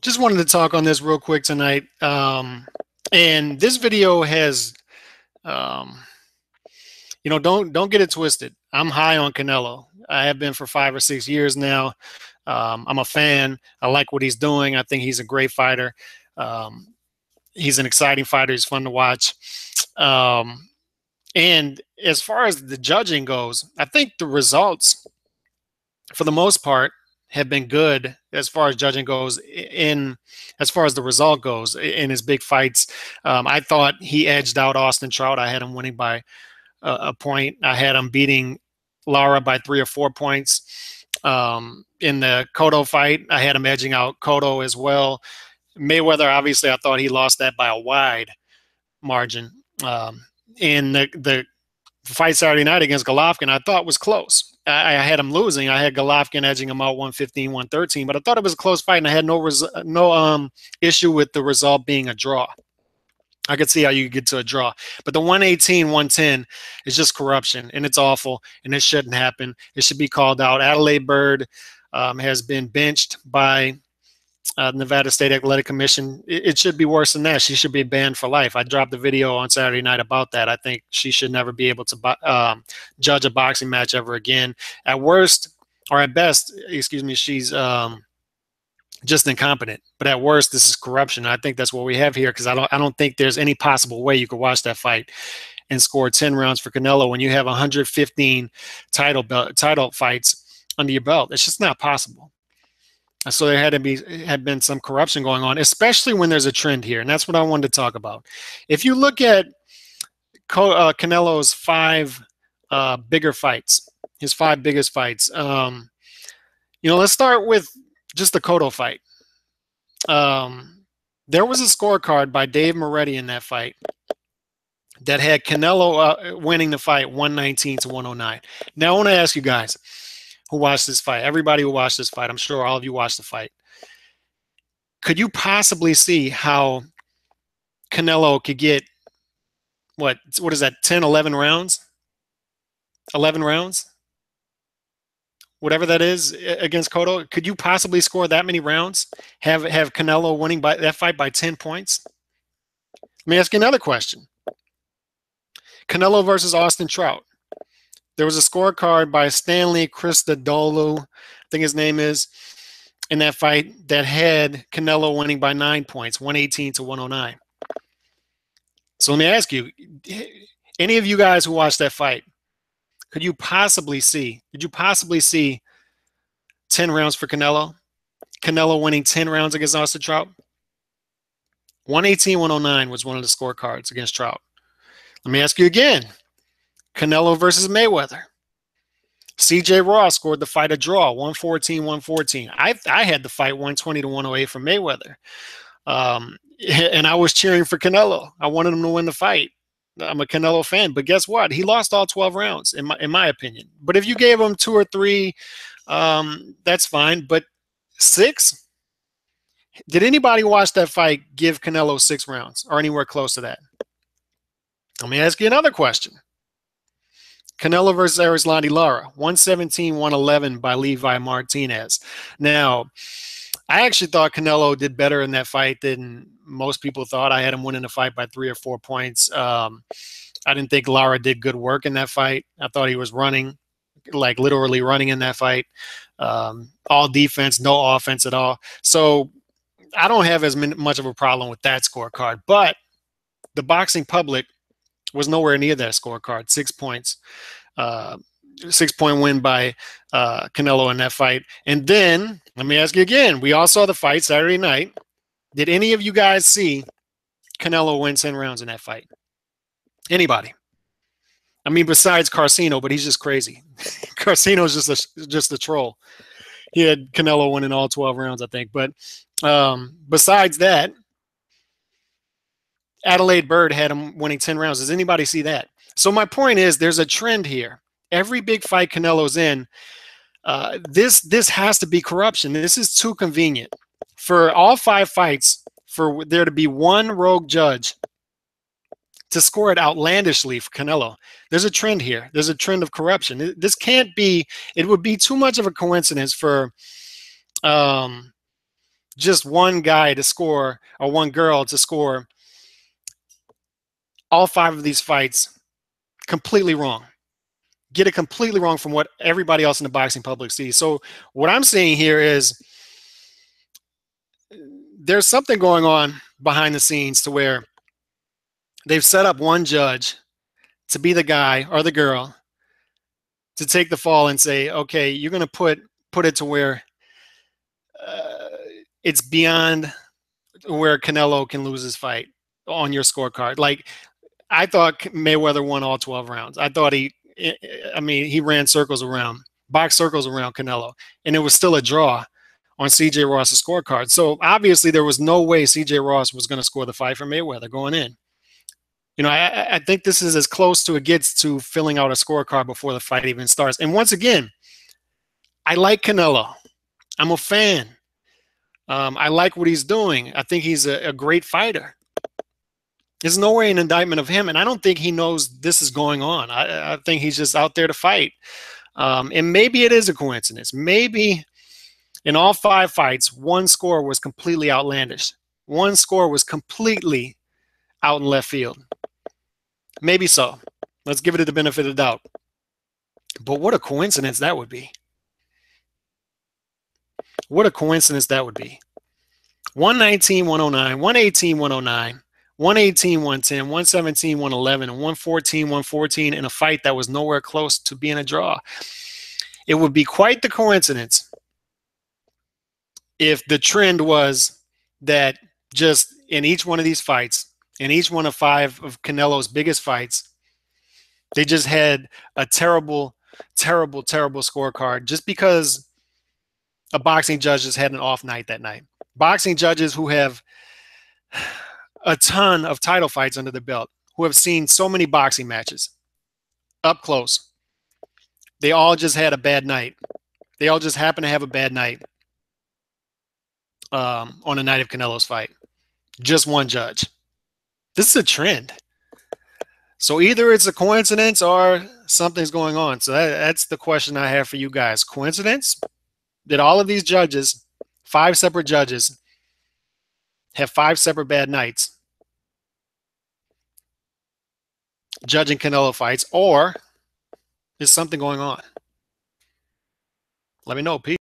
Just wanted to talk on this real quick tonight. And this video has, um, don't get it twisted. I'm high on Canelo. I have been for 5 or 6 years now. I'm a fan. I like what he's doing. I think he's a great fighter. Um, he's an exciting fighter. He's fun to watch. Um, and as far as the judging goes, I think the results, for the most part, have been good as far as judging goes. In as far as the result goes in his big fights, I thought he edged out Austin Trout. I had him winning by a point. I had him beating Lara by 3 or 4 points. In the Cotto fight, I had him edging out Cotto as well. Mayweather, obviously, I thought he lost that by a wide margin. In the fight Saturday night against Golovkin, I thought was close. I had him losing. I had Golovkin edging him out 115, 113, but I thought it was a close fight, and I had no issue with the result being a draw. I could see how you could get to a draw. But the 118, 110 is just corruption, and it's awful, and it shouldn't happen. It should be called out. Adelaide Bird has been benched by Nevada State Athletic Commission. It should be worse than that. She should be banned for life. I dropped a video on Saturday night about that. I think she should never be able to judge a boxing match ever again. At worst, or at best, excuse me, she's just incompetent. But at worst, this is corruption. I think that's what we have here, because I don't think there's any possible way you could watch that fight and score 10 rounds for Canelo when you have 115 title fights under your belt. It's just not possible. So there had been some corruption going on, especially when there's a trend here, and that's what I wanted to talk about. If you look at Canelo's five bigger fights, his five biggest fights, let's start with just the Cotto fight. There was a scorecard by Dave Moretti in that fight that had Canelo winning the fight 119 to 109. Now I want to ask you guys who watched this fight, everybody who watched this fight, I'm sure all of you watched the fight. Could you possibly see how Canelo could get, what is that, 10, 11 rounds? 11 rounds? Whatever that is against Cotto. Could you possibly score that many rounds? Have Canelo winning by that fight by 10 points? Let me ask you another question. Canelo versus Austin Trout. There was a scorecard by Stanley Christodoulou, I think his name is, in that fight that had Canelo winning by 9 points, 118 to 109. So let me ask you, any of you guys who watched that fight, did you possibly see 10 rounds for Canelo? Canelo winning 10 rounds against Austin Trout? 118, 109 was one of the scorecards against Trout. Let me ask you again. Canelo versus Mayweather. CJ Ross scored the fight a draw, 114, 114. I had the fight 120 to 108 for Mayweather. And I was cheering for Canelo. I wanted him to win the fight. I'm a Canelo fan, but guess what? He lost all 12 rounds, in my opinion. But if you gave him 2 or 3, that's fine. But 6? Did anybody watch that fight give Canelo 6 rounds or anywhere close to that? Let me ask you another question. Canelo versus Erislandy Lara, 117, 111 by Levi Martinez. Now, I actually thought Canelo did better in that fight than most people thought. I had him winning the fight by 3 or 4 points. I didn't think Lara did good work in that fight. I thought he was running, like literally running in that fight. All defense, no offense at all. So I don't have as much of a problem with that scorecard. But the boxing public was nowhere near that scorecard. 6 points. 6-point win by Canelo in that fight. And then, let me ask you again. We all saw the fight Saturday night. Did any of you guys see Canelo win 10 rounds in that fight? Anybody? I mean, besides Carcino, but he's just crazy. Carcino's just a troll. He had Canelo winning all 12 rounds, I think. But besides that, Adelaide Bird had him winning 10 rounds. Does anybody see that? So my point is, there's a trend here. Every big fight Canelo's in, this has to be corruption. This is too convenient. For all 5 fights, for there to be one rogue judge to score it outlandishly for Canelo, there's a trend here. There's a trend of corruption. This can't be, it would be too much of a coincidence for just one guy to score, or one girl to score all 5 of these fights completely wrong. Get it completely wrong from what everybody else in the boxing public sees. So what I'm saying here is there's something going on behind the scenes to where they've set up one judge to be the guy or the girl to take the fall and say, okay, you're going to put it to where uh, it's beyond where Canelo can lose his fight on your scorecard. Like, I thought Mayweather won all 12 rounds. I thought he ran circles around, box circles around Canelo, and it was still a draw on C.J. Ross's scorecard. So obviously there was no way C.J. Ross was going to score the fight for Mayweather going in. You know, I think this is as close to it gets to filling out a scorecard before the fight even starts. And once again, I like Canelo. I'm a fan. I like what he's doing. I think he's a great fighter. There's no way an indictment of him, and I don't think he knows this is going on. I think he's just out there to fight. And maybe it is a coincidence. Maybe in all 5 fights, one score was completely outlandish. One score was completely out in left field. Maybe so. Let's give it the benefit of the doubt. But what a coincidence that would be. What a coincidence that would be. 119, 109, 118, 109, 118, 110, 117, 111, and 114, 114 in a fight that was nowhere close to being a draw. It would be quite the coincidence if the trend was that just in each one of these fights, in each one of 5 of Canelo's biggest fights, they just had a terrible, terrible, terrible scorecard just because a boxing judge just had an off night that night. Boxing judges who have a ton of title fights under the belt, who have seen so many boxing matches up close, they all just had a bad night. They all just happened to have a bad night on the night of Canelo's fight. Just one judge. This is a trend. So either it's a coincidence or something's going on. So that's the question I have for you guys. Coincidence? Did all of these judges, 5 separate judges, have 5 separate bad nights judging Canelo fights, or is something going on? Let me know. Peace.